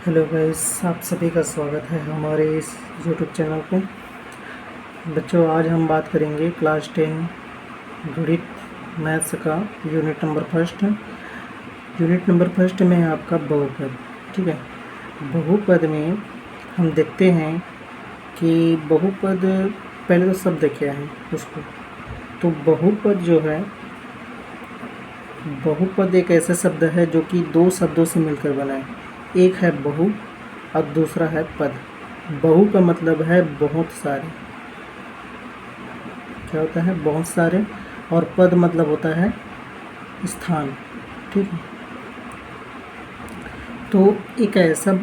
Hello guys, आप सभी का स्वागत है हमारे इस यूट्यूब चैनल पे। बच्चों, आज हम बात करेंगे क्लास 10 गणित मैथ्स का यूनिट नंबर फर्स्ट में आपका बहुपद। ठीक है, बहुपद में हम देखते हैं कि बहुपद पहले तो शब्द क्या है उसको। तो बहुपद जो है, बहुपद एक ऐसा शब्द है जो कि दो शब्दों से मिलकर बना है। एक है बहु और दूसरा है पद। बहु का मतलब है बहुत सारे, क्या होता है, बहुत सारे। और पद मतलब होता है स्थान। ठीक है, तो एक ऐसा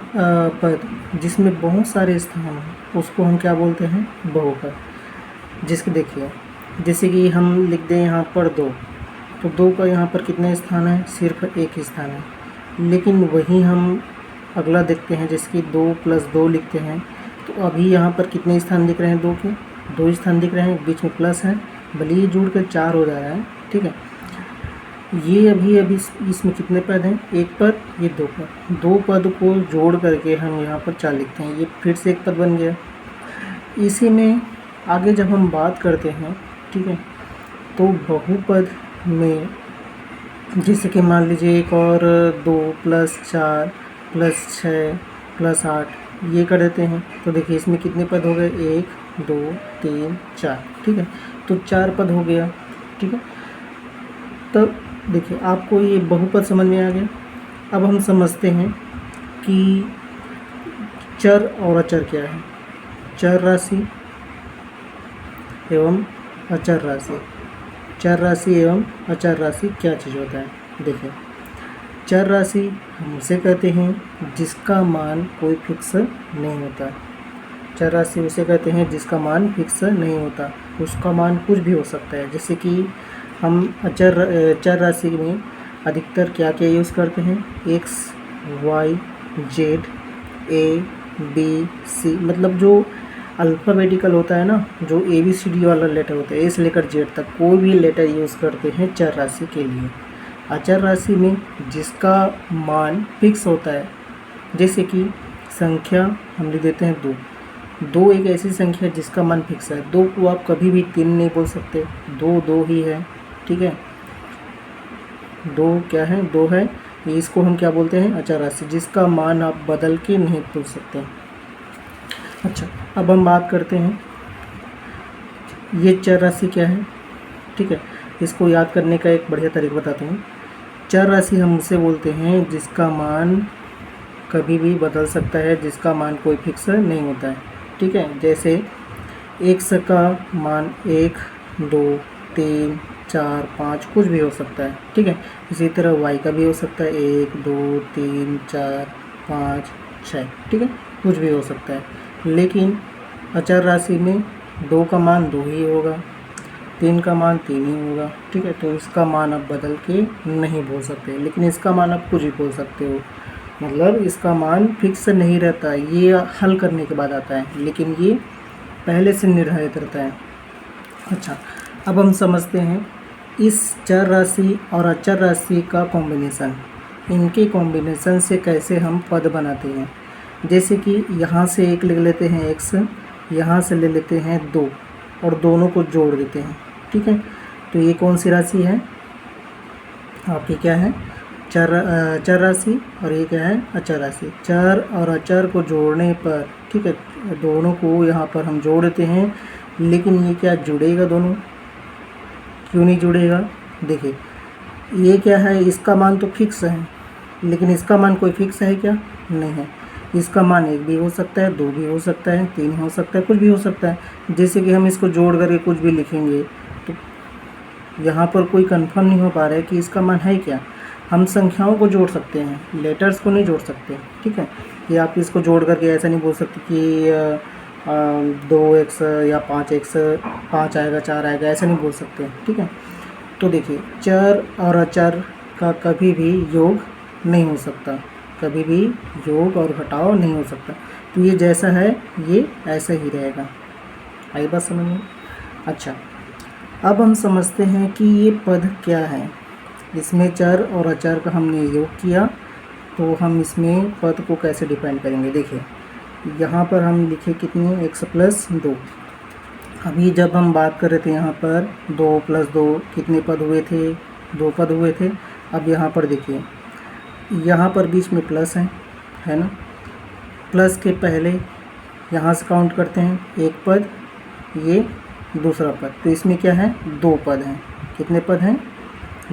पद जिसमें बहुत सारे स्थान हैं उसको हम क्या बोलते हैं, बहुपद। जिसके देखिए, जैसे कि हम लिख दें यहाँ पर दो, तो दो का यहाँ पर कितने स्थान है, सिर्फ एक ही स्थान है। लेकिन वही हम अगला देखते हैं, जैसे कि 2 + 2 लिखते हैं, तो अभी यहाँ पर कितने स्थान दिख रहे हैं, दो के दो स्थान दिख रहे हैं, बीच में प्लस है, भले ही जुड़ कर 4 हो जा रहा है। ठीक है, ये अभी इसमें कितने पद हैं, एक पद, ये दो पद। दो पद को जोड़ करके हम यहाँ पर 4 लिखते हैं, ये फिर से एक पद बन गया। इसी में आगे जब हम बात करते हैं, ठीक है, तो बहुपद में जैसे कि मान लीजिए एक और 2 + 4 + 6 + 8 ये कर देते हैं, तो देखिए इसमें कितने पद हो गए, 1 2 3 4। ठीक है, तो 4 पद हो गया। ठीक है, तब देखिए आपको ये बहुपद समझ में आ गया। अब हम समझते हैं कि चर और अचर क्या है। चर राशि एवं अचर राशि। चर राशि एवं अचर राशि क्या चीज़ होता है, देखिए। चर राशि हम उसे कहते हैं जिसका मान कोई फिक्स नहीं होता। चर राशि उसे कहते हैं जिसका मान फिक्स नहीं होता, उसका मान कुछ भी हो सकता है। जैसे कि हम चर राशि में अधिकतर क्या क्या यूज़ करते हैं, x y z a b c, मतलब जो अल्फ़ाबेटिकल होता है ना, जो ABCD वाला लेटर होता है, ए से लेकर जेड तक कोई भी लेटर यूज़ करते हैं चर राशि के लिए। अचर राशि में जिसका मान फिक्स होता है, जैसे कि संख्या हम लिख देते हैं 2। 2 एक ऐसी संख्या है जिसका मान फिक्स है। 2 को आप कभी भी 3 नहीं बोल सकते, 2 2 ही है। ठीक है, 2 क्या है, 2 है। इसको हम क्या बोलते हैं, अचर राशि, जिसका मान आप बदल के नहीं बोल सकते। अच्छा, अब हम बात करते हैं ये चर राशि क्या है। ठीक है, इसको याद करने का एक बढ़िया तरीका बताता हूँ। चर राशि हम उसे बोलते हैं जिसका मान कभी भी बदल सकता है, जिसका मान कोई फिक्स नहीं होता है। ठीक है, जैसे x का मान 1 2 3 4 5 कुछ भी हो सकता है। ठीक है, इसी तरह y का भी हो सकता है 1 2 3 4 5 6। ठीक है, कुछ भी हो सकता है। लेकिन अचर राशि में 2 का मान 2 ही होगा, 3 का मान 3 ही होगा। ठीक है, तो इसका मान आप बदल के नहीं बोल सकते, लेकिन इसका मान आप कुछ भी बोल सकते हो। मतलब इसका मान फिक्स नहीं रहता, ये हल करने के बाद आता है, लेकिन ये पहले से निर्धारित रहता है। अच्छा, अब हम समझते हैं इस चर राशि और अचर राशि का कॉम्बिनेशन, इनके कॉम्बिनेशन से कैसे हम पद बनाते हैं। जैसे कि यहाँ से एक ले लेते हैं x, यहाँ से ले लेते हैं 2 और दोनों को जोड़ देते हैं। ठीक है, तो ये कौन सी राशि है आपकी, क्या है, चर राशि, और ये क्या है, अचर राशि। चर और अचर को जोड़ने पर, ठीक है, दोनों को यहाँ पर हम जोड़ देते हैं, लेकिन ये क्या जुड़ेगा, दोनों क्यों नहीं जुड़ेगा, देखिए ये क्या है, इसका मान तो फिक्स है, लेकिन इसका मान कोई फिक्स है क्या, नहीं है। इसका मान 1 भी हो सकता है, 2 भी हो सकता है, 3 हो सकता है, कुछ भी हो सकता है। जैसे कि हम इसको जोड़ करके कुछ भी लिखेंगे, तो यहाँ पर कोई कंफर्म नहीं हो पा रहा है कि इसका मान है क्या। हम संख्याओं को जोड़ सकते हैं, लेटर्स को नहीं जोड़ सकते। ठीक है, कि आप इसको जोड़ करके ऐसा नहीं बोल सकते कि 2x या 5x, 5 आएगा 4 आएगा, ऐसा नहीं बोल सकते। ठीक है, तो देखिए चर और अचर का कभी भी योग नहीं हो सकता, कभी भी योग और घटाव नहीं हो सकता। तो ये जैसा है ये ऐसा ही रहेगा। आई बात समझ में। अच्छा, अब हम समझते हैं कि ये पद क्या है। इसमें चर और अचर का हमने योग किया, तो हम इसमें पद को कैसे डिफाइन करेंगे। देखिए यहाँ पर हम लिखे कितनी x प्लस 2। अभी जब हम बात कर रहे थे यहाँ पर 2 प्लस 2 कितने पद हुए थे, 2 पद हुए थे। अब यहाँ पर देखिए यहाँ पर बीच में प्लस है ना, प्लस के पहले यहाँ से काउंट करते हैं एक पद, ये दूसरा पद, तो इसमें क्या है 2 पद हैं। कितने पद हैं,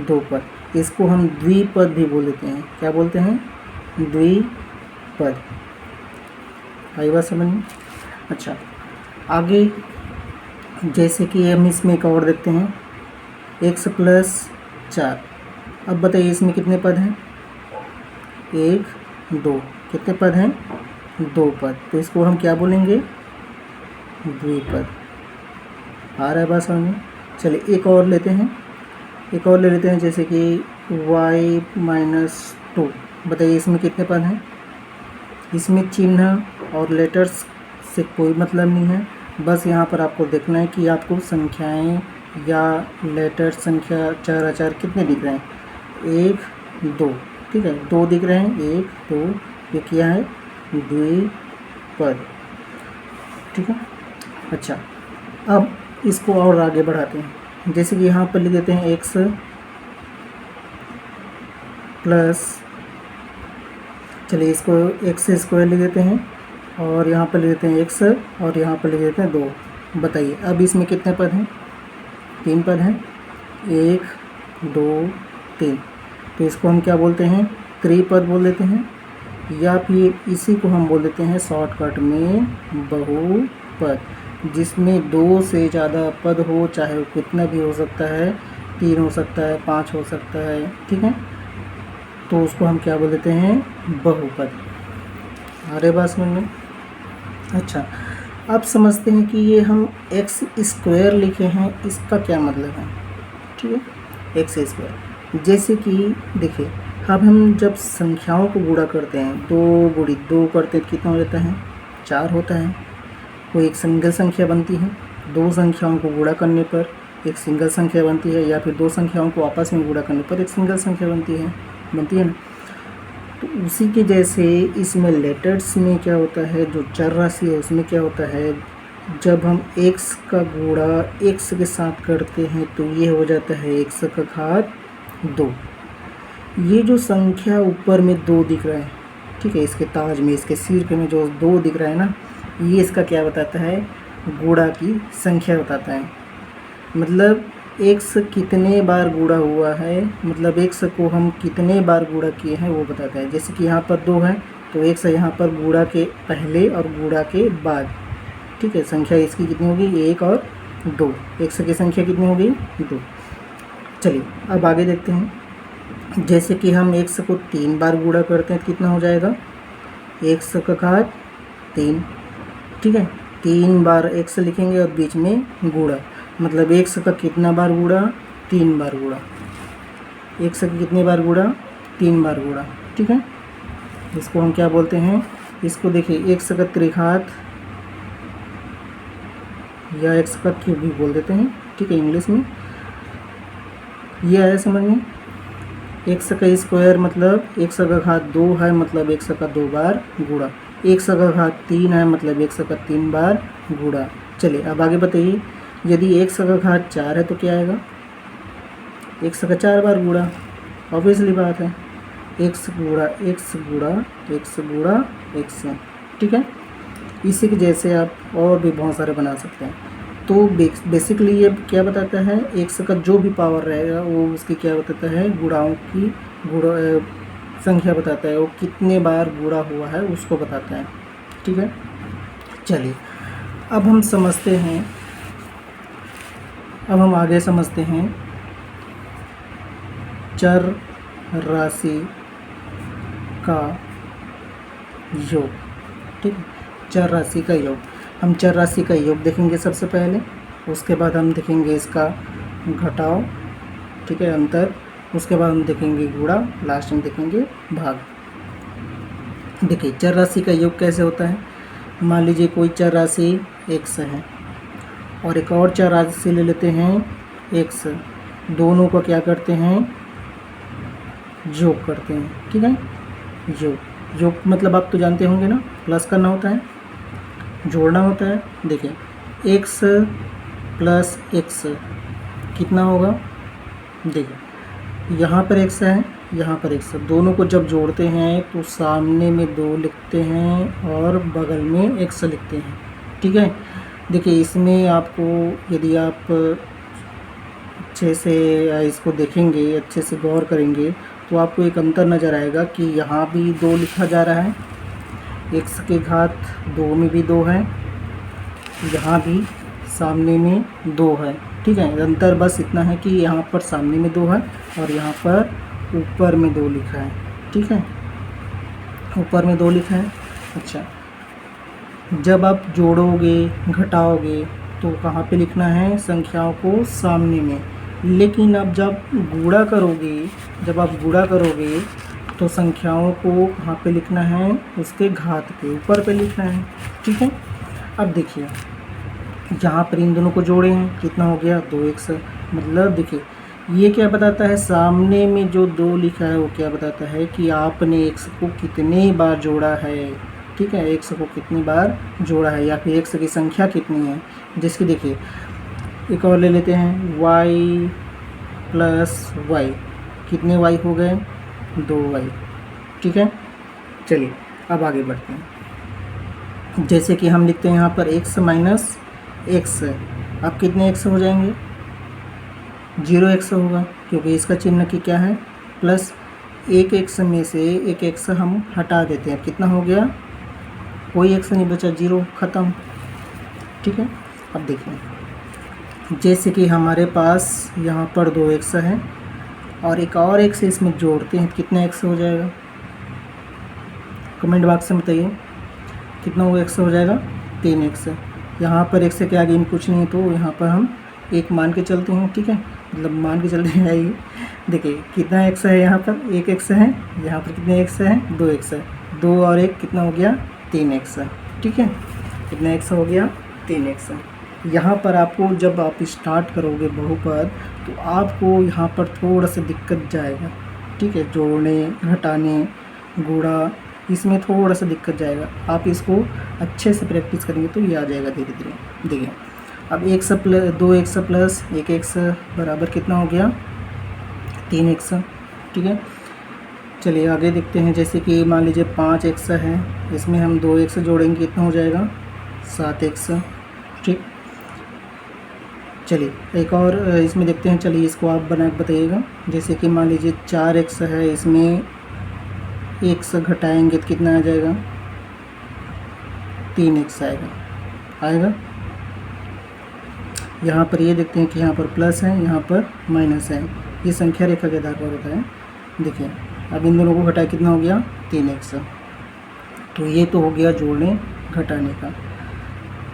2 पद। इसको हम द्विपद भी बोल देते हैं। क्या बोलते हैं, द्विपद। आई बात समझ में। अच्छा आगे जैसे कि हम इसमें एक और देखते हैं x प्लस 4। अब बताइए इसमें कितने पद हैं, 1 2, कितने पद हैं, 2 पद। तो इसको हम क्या बोलेंगे, द्विपद। आ रहा है बात समझ में। चलिए एक और लेते हैं, एक और ले लेते हैं जैसे कि y माइनस 2। बताइए इसमें कितने पद हैं। इसमें चिन्ह और लेटर्स से कोई मतलब नहीं है, बस यहाँ पर आपको देखना है कि आपको संख्याएं या लेटर संख्या 4 आचार कितने दिख रहे हैं, 1 2, ठीक है 2 दिख रहे हैं, 1 2, ये क्या है द्विपद, ठीक है। अच्छा अब इसको और आगे बढ़ाते हैं, जैसे कि यहाँ पर लिख देते हैं x प्लस, चलिए इसको x स्क्वायर लिख देते हैं और यहाँ पर लिख देते हैं x और यहाँ पर लिख देते हैं 2। बताइए अब इसमें कितने पद हैं, 3 पद हैं, 1 2 3। तो इसको हम क्या बोलते हैं, त्रिपद बोल देते हैं, या फिर इसी को हम बोल देते हैं शॉर्टकट में बहुपद, जिसमें 2 से ज़्यादा पद हो, चाहे वो कितना भी हो सकता है, 3 हो सकता है, 5 हो सकता है, ठीक है। तो उसको हम क्या बोल देते हैं, बहुपद। अरे बात समझ में। अच्छा अब समझते हैं कि ये हम x स्क्वायर लिखे हैं, इसका क्या मतलब है, ठीक है, x स्क्वायर। जैसे कि देखिए अब हम जब संख्याओं को गुणा करते हैं, 2 गुणित 2 करते हैं, कितना हो जाता है, 4 होता है। कोई एक सिंगल संख्या बनती है, 2 संख्याओं को गुणा करने पर एक सिंगल संख्या बनती है, या फिर 2 संख्याओं को आपस में गुणा करने पर एक सिंगल संख्या बनती है ना। तो उसी के जैसे इसमें लेटर्स में क्या होता है, जो चर राशि है उसमें क्या होता है, जब हम x का गुणा x के साथ करते हैं तो ये हो जाता है x का घात 2। ये जो संख्या ऊपर में 2 दिख रहा है, ठीक है, इसके ताज में, इसके सिर में जो 2 दिख रहा है ना, ये इसका क्या बताता है, गुणा की संख्या बताता है। मतलब x कितने बार गुणा हुआ है, मतलब x को हम कितने बार गुणा किए हैं वो बताता है। जैसे कि यहाँ पर 2 है तो x यहाँ पर गुणा के पहले और गुणा के बाद, ठीक है, संख्या इसकी कितनी होगी, 1 और 2, x की संख्या कितनी होगी, 2। चलिए अब आगे देखते हैं, जैसे कि हम x को 3 बार गुणा करते हैं तो कितना हो जाएगा, x का घात 3, ठीक है, 3 बार x लिखेंगे और बीच में गुणा, मतलब x का कितना बार गुणा, 3 बार गुणा, x का कितनी बार गुणा, 3 बार गुणा, ठीक है। इसको हम क्या बोलते हैं, इसको देखिए x का त्रिघात या x का क्यूब भी बोल देते हैं, ठीक है, इंग्लिश में। ये आया समझ में। x का स्क्वायर मतलब x का घात 2 है, मतलब x का 2 बार गुणा, x का घात 3 है, मतलब x का 3 बार गुणा। चलिए अब आगे बताइए, यदि x का घात 4 है तो क्या आएगा, x का 4 बार गुणा, ऑब्वियसली बात है, x गुणा x गुणा x गुणा x, ठीक है। इसी के जैसे आप और भी बहुत सारे बना सकते हैं। तो बेसिकली ये क्या बताता है, x का जो भी पावर रहेगा वो उसकी क्या बताता है, गुणाओं की संख्या बताता है, वो कितने बार गुणा हुआ है उसको बताता है, ठीक है। चलिए अब हम समझते हैं, अब हम आगे समझते हैं चर राशि का योग, ठीक है, चर राशि का योग। हम चर राशि का योग देखेंगे सबसे पहले, उसके बाद हम देखेंगे इसका घटाव, ठीक है, अंतर, उसके बाद हम देखेंगे गुणा, लास्ट में देखेंगे भाग। देखिए चर राशि का योग कैसे होता है। मान लीजिए कोई चर राशि x है और एक और चर राशि ले लेते हैं x, दोनों को क्या करते हैं, योग करते हैं, ठीक है, योग। योग मतलब आप तो जानते होंगे ना, प्लस करना होता है, जोड़ना होता है। देखिए x प्लस x कितना होगा, देखिए यहाँ पर x है, यहाँ पर x है, दोनों को जब जोड़ते हैं तो सामने में 2 लिखते हैं और बगल में x लिखते हैं। ठीक है, देखिए इसमें आपको यदि आप अच्छे से इसको देखेंगे, अच्छे से गौर करेंगे तो आपको एक अंतर नज़र आएगा कि यहाँ भी 2 लिखा जा रहा है, x के घात 2 में भी 2 है, यहाँ भी सामने में 2 है। ठीक है, अंतर बस इतना है कि यहाँ पर सामने में 2 है और यहाँ पर ऊपर में 2 लिखा है। ठीक है, ऊपर में 2 लिखा है। अच्छा, जब आप जोड़ोगे घटाओगे तो कहाँ पे लिखना है, संख्याओं को सामने में। लेकिन अब जब गुणा करोगे, जब आप गुणा करोगे तो संख्याओं को कहाँ पे लिखना है, उसके घात के ऊपर पे लिखना है। ठीक है, अब देखिए यहाँ पर इन दोनों को जोड़े हैं, कितना हो गया 2x। मतलब देखिए ये क्या बताता है, सामने में जो 2 लिखा है वो क्या बताता है कि आपने x को कितने बार जोड़ा है। ठीक है, x को कितनी बार जोड़ा है या फिर x की संख्या कितनी है। जिसकी देखिए एक और ले लेते हैं, y प्लस y, कितने y हो गए, 2y। ठीक है, चलिए अब आगे बढ़ते हैं। जैसे कि हम लिखते हैं यहाँ पर x माइनस x, अब कितने x हो जाएंगे, 0x होगा, क्योंकि इसका चिन्ह की क्या है, प्लस। एक x में से एक x हम हटा देते हैं, कितना हो गया, कोई x नहीं बचा, 0, ख़त्म। ठीक है, अब देखिए जैसे कि हमारे पास यहाँ पर 2x है और एक और x इसमें जोड़ते हैं, कितना x हो जाएगा, कमेंट बॉक्स में बताइए कितना वो x हो जाएगा, 3x। यहाँ पर x के आगे कुछ नहीं है तो यहाँ पर हम 1 मान के चलते हैं। ठीक है, मतलब मान के चलते हैं। देखिए कितना x है, यहाँ पर 1x है, यहाँ पर कितने x है, 2x है, 2 और 1 कितना हो गया, 3x। ठीक है, कितना x हो गया, 3x। यहाँ पर आपको जब आप स्टार्ट करोगे बहुपद तो आपको यहाँ पर थोड़ा सा दिक्कत जाएगा। ठीक है, जोड़ने घटाने गुणा इसमें थोड़ा सा दिक्कत जाएगा, आप इसको अच्छे से प्रैक्टिस करेंगे तो ये आ जाएगा धीरे धीरे। देखिए अब 2x प्लस 1x बराबर कितना हो गया, 3x। ठीक है, चलिए आगे देखते हैं। जैसे कि मान लीजिए 5x है, इसमें हम 2x जोड़ेंगे, कितना हो जाएगा, 7x। ठीक, चलिए एक और इसमें देखते हैं, चलिए इसको आप बना के बताइएगा। जैसे कि मान लीजिए 4x है, इसमें x घटाएंगे तो कितना आ जाएगा, 3x आएगा। यहाँ पर ये देखते हैं कि यहाँ पर प्लस है, यहाँ पर माइनस है, ये संख्या रेखा के आधार पर होता है। देखिए अब इन दोनों को घटाए कितना हो गया, 3x। तो ये तो हो गया जोड़ने घटाने का।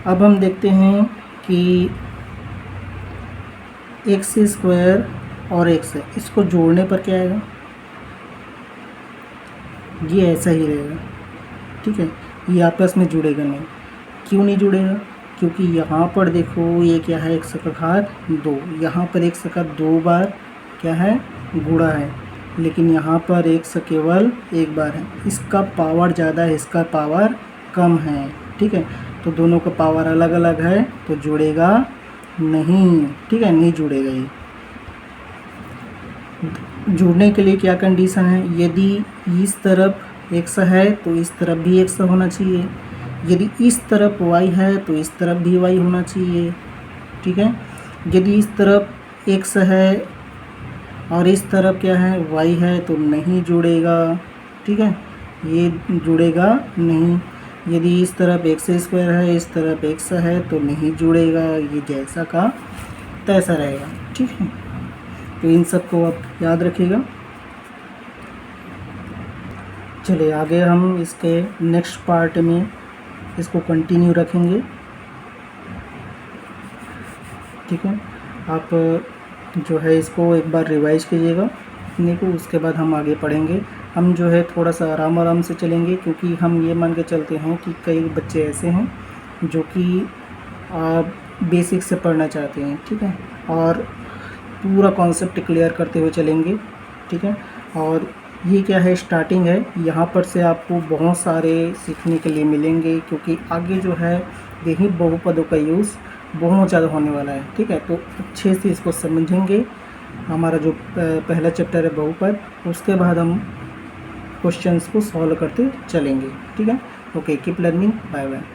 अब हम देखते हैं कि x² और x है, इसको जोड़ने पर क्या आएगा, ये ऐसा ही रहेगा। ठीक है, ये आपस में जुड़ेगा नहीं। क्यों नहीं जुड़ेगा, क्योंकि यहाँ पर देखो ये क्या है, x का घात 2, यहाँ पर x का 2 बार क्या है, गुणा है, लेकिन यहाँ पर x केवल 1 बार है। इसका पावर ज़्यादा है, इसका पावर कम है। ठीक है, तो दोनों का पावर अलग अलग है तो जुड़ेगा नहीं। ठीक है, नहीं जुड़ेगा। ये जुड़ने के लिए क्या कंडीशन है, यदि इस तरफ x है तो इस तरफ भी x होना चाहिए, यदि इस तरफ y है तो इस तरफ भी y होना चाहिए। ठीक है, यदि इस तरफ x है और इस तरफ क्या है, y है तो नहीं जुड़ेगा। ठीक है, ये जुड़ेगा नहीं। यदि इस तरफ x² है, इस तरफ x है तो नहीं जुड़ेगा, ये जैसा का तैसा रहेगा। ठीक है, तो इन सब को आप याद रखिएगा। चलिए आगे हम इसके नेक्स्ट पार्ट में इसको कंटिन्यू रखेंगे। ठीक है, आप जो है इसको एक बार रिवाइज कीजिएगा अपने को, उसके बाद हम आगे पढ़ेंगे। हम जो है थोड़ा सा आराम से चलेंगे, क्योंकि हम ये मान के चलते हैं कि कई बच्चे ऐसे हैं जो कि बेसिक से पढ़ना चाहते हैं। ठीक है, और पूरा कॉन्सेप्ट क्लियर करते हुए चलेंगे। ठीक है, और ये क्या है, स्टार्टिंग है। यहाँ पर से आपको बहुत सारे सीखने के लिए मिलेंगे, क्योंकि आगे जो है यही बहुपदों का यूज़ बहुत ज़्यादा होने वाला है। ठीक है, तो अच्छे से इसको समझेंगे। हमारा जो पहला चैप्टर है बहुपद, उसके बाद हम क्वेश्चंस को सॉल्व करते चलेंगे। ठीक है, okay, keep learning, bye bye.